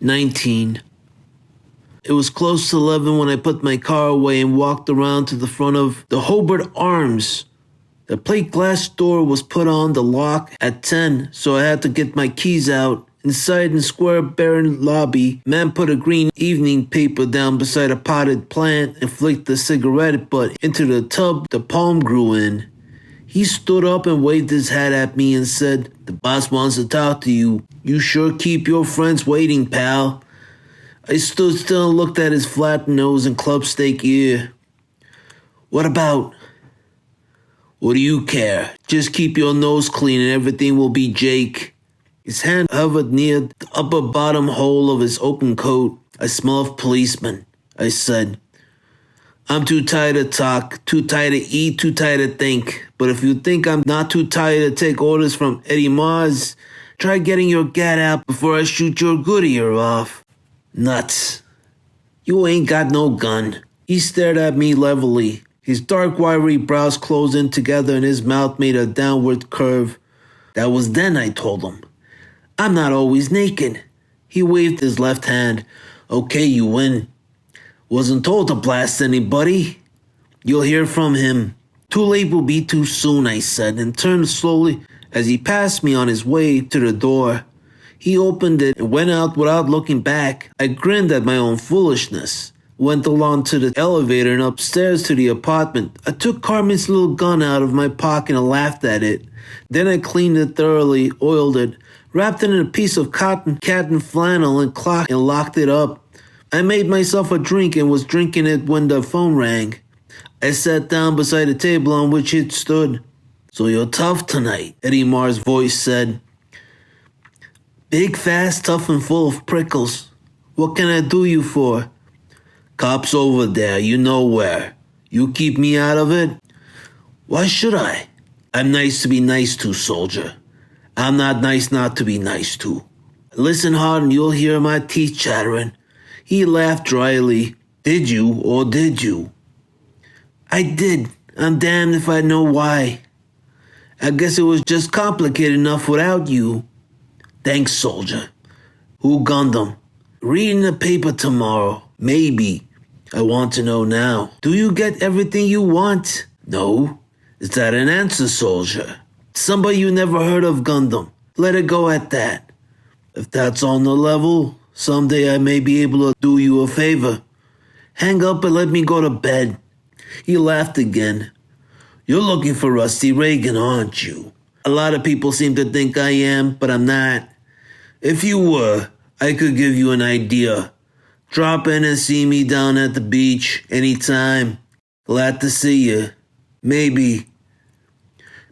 19. It was close to 11 when I put my car away and walked around to the front of the Hobart Arms. The plate glass door was put on the lock at 10, so I had to get my keys out. Inside in square barren lobby, man put a green evening paper down beside a potted plant and flicked the cigarette butt into the tub the palm grew in. He stood up and waved his hat at me and said, "The boss wants to talk to you. You sure keep your friends waiting, pal." I stood still and looked at his flat nose and club steak ear. "What about?" "What do you care? Just keep your nose clean and everything will be Jake." His hand hovered near the upper bottom hole of his open coat. "I smell of policeman," I said. "I'm too tired to talk, too tired to eat, too tired to think. But if you think I'm not too tired to take orders from Eddie Mars, try getting your gat out before I shoot your good ear off." "Nuts. You ain't got no gun." He stared at me levelly. His dark, wiry brows closed in together and his mouth made a downward curve. "That was then," I told him. "I'm not always naked." He waved his left hand. "Okay, you win. Wasn't told to blast anybody. You'll hear from him." "Too late will be too soon," I said, and turned slowly as he passed me on his way to the door. He opened it and went out without looking back. I grinned at my own foolishness. Went along to the elevator and upstairs to the apartment. I took Carmen's little gun out of my pocket and laughed at it. Then I cleaned it thoroughly, oiled it, wrapped it in a piece of cotton flannel and cloth and locked it up. I made myself a drink and was drinking it when the phone rang. I sat down beside the table on which it stood. "So you're tough tonight," Eddie Marr's voice said. "Big, fast, tough, and full of prickles. What can I do you for?" "Cops over there, you know where. You keep me out of it?" "Why should I? I'm nice to be nice to, soldier. I'm not nice not to be nice to. Listen hard and you'll hear my teeth chattering." He laughed dryly. "Did you or did you?" "I did. I'm damned if I know why. I guess it was just complicated enough without you." "Thanks, soldier." "Who gunned him?" "Reading the paper tomorrow. Maybe." "I want to know now. Do you get everything you want?" "No." "Is that an answer, soldier?" "Somebody you never heard of gunned him. Let it go at that." "If that's on the level, someday I may be able to do you a favor. Hang up and let me go to bed." He laughed again. "You're looking for Rusty Reagan, aren't you? A lot of people seem to think I am, but I'm not. If you were, I could give you an idea. Drop in and see me down at the beach anytime. Glad to see you. Maybe.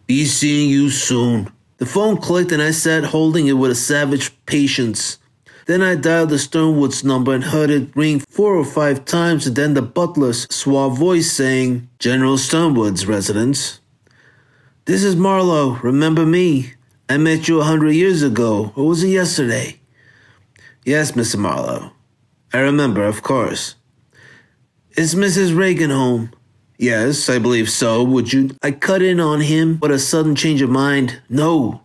Be seeing you soon." The phone clicked and I sat holding it with a savage patience. Then I dialed the Sternwood's number and heard it ring 4 or 5 times and then the butler's suave voice saying, "General Sternwood's residence." "This is Marlowe. Remember me? I met you 100 years ago. Or was it yesterday?" "Yes, Mr. Marlowe. I remember, of course." "Is Mrs. Reagan home?" "Yes, I believe so. Would you?" I cut in on him with a sudden change of mind. "No.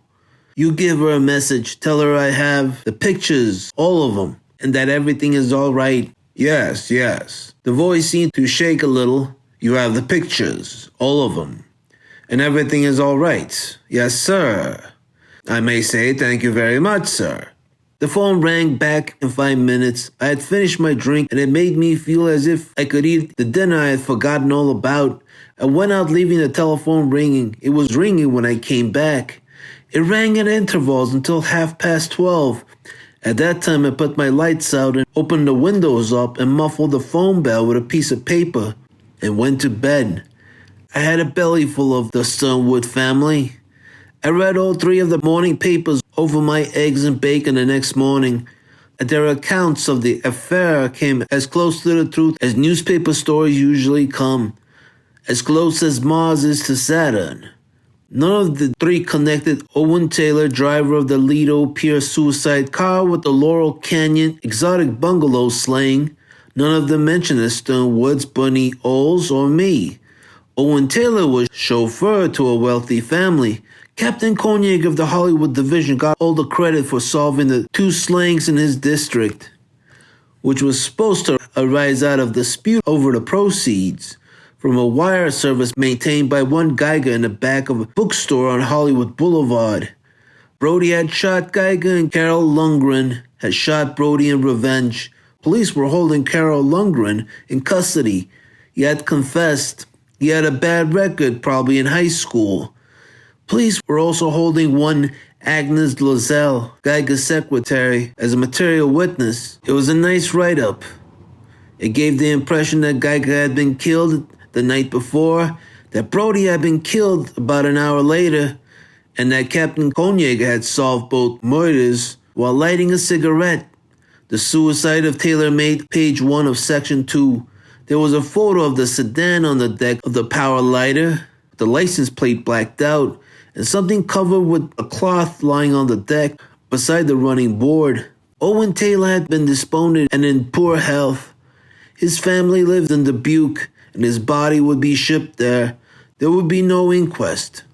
You give her a message. Tell her I have the pictures, all of them, and that everything is all right." Yes. The voice seemed to shake a little. "You have the pictures, all of them, and everything is all right." "Yes, sir." "I may say thank you very much, sir." The phone rang back in 5 minutes. I had finished my drink and it made me feel as if I could eat the dinner I had forgotten all about. I went out leaving the telephone ringing. It was ringing when I came back. It rang at intervals until 12:30. At that time I put my lights out and opened the windows up and muffled the phone bell with a piece of paper and went to bed. I had a belly full of the Sternwood family. I read all 3 of the morning papers over my eggs and bacon the next morning. Their accounts of the affair came as close to the truth as newspaper stories usually come, as close as Mars is to Saturn. None of the 3 connected Owen Taylor, driver of the Lido Pier suicide car with the Laurel Canyon exotic bungalow slaying. None of them mentioned the Sternwoods, Bunny Oles, or me. Owen Taylor was chauffeur to a wealthy family. Captain Koenig of the Hollywood Division got all the credit for solving the 2 slayings in his district. which was supposed to arise out of dispute over the proceeds from a wire service maintained by one Geiger in the back of a bookstore on Hollywood Boulevard. Brody had shot Geiger and Carol Lundgren had shot Brody in revenge. Police were holding Carol Lundgren in custody. He had confessed. He had a bad record, probably in high school. Police were also holding one Agnes Lozelle, Geiger's secretary, as a material witness. It was a nice write-up. It gave the impression that Geiger had been killed the night before, that Brody had been killed about an hour later, and that Captain Koenig had solved both murders while lighting a cigarette. The suicide of Taylor made page 1 of section 2. There was a photo of the sedan on the deck of the power lighter, the license plate blacked out, and something covered with a cloth lying on the deck beside the running board. Owen Taylor had been despondent and in poor health. His family lived in Dubuque, and his body would be shipped there. There would be no inquest.